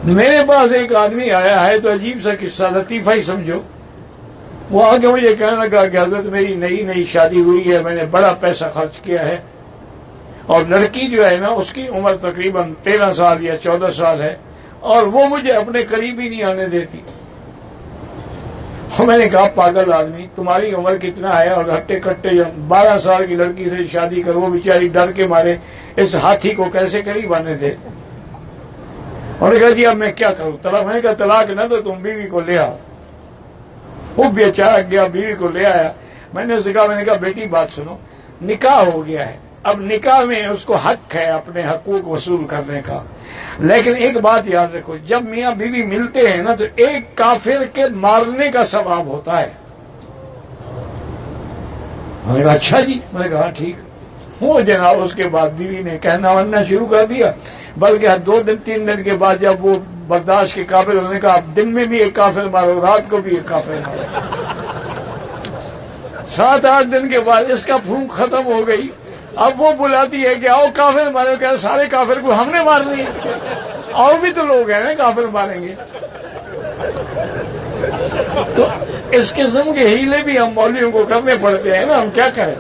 میرے پاس ایک آدمی آیا ہے تو عجیب سا قصہ، لطیفہ ہی سمجھو. وہ آ کے مجھے کہنے لگا کہ حضرت میری نئی شادی ہوئی ہے، میں نے بڑا پیسہ خرچ کیا ہے، اور لڑکی جو ہے نا اس کی عمر تقریباً 13 سال یا 14 سال ہے، اور وہ مجھے اپنے قریب ہی نہیں آنے دیتی. میں نے کہا پاگل آدمی، تمہاری عمر کتنا ہے اور ہٹے کٹے 12 سال کی لڑکی سے شادی کرو، وہ بیچاری ڈر کے مارے اس ہاتھی کو کیسے قریب آنے دے. انہوں نے کہا جی اب میں کیا کروں، طلاق. میں نے کہا طلاق نہ تو تم بیوی کو لے آؤ. وہ بھی اچانک گیا بیوی کو لے آیا. میں نے اسے کہا بیٹی بات سنو، نکاح ہو گیا ہے، اب نکاح میں اس کو حق ہے اپنے حقوق وصول کرنے کا، لیکن ایک بات یاد رکھو، جب میاں بیوی ملتے ہیں نا تو ایک کافر کے مارنے کا ثواب ہوتا ہے. میں نے کہا اچھا جی. میں نے کہا ٹھیک. وہ جناب اس کے بعد بیوی نے کہنا ورنا شروع کر دیا، بلکہ 2 دن 3 دن کے بعد جب وہ برداشت کے قابل، انہوں نے کہا دن میں بھی ایک کافر مارو، رات کو بھی ایک کافر مارو. 7-8 دن کے بعد اس کا پھونک ختم ہو گئی. اب وہ بلاتی ہے کہ آؤ کافر مارو. کہ سارے کافر کو ہم نے مارنی ہے، اور بھی تو لوگ ہیں نا کافر ماریں گے. تو اس قسم کے ہیلے بھی ہم مولویوں کو کرنے پڑتے ہیں نا، ہم کیا کریں.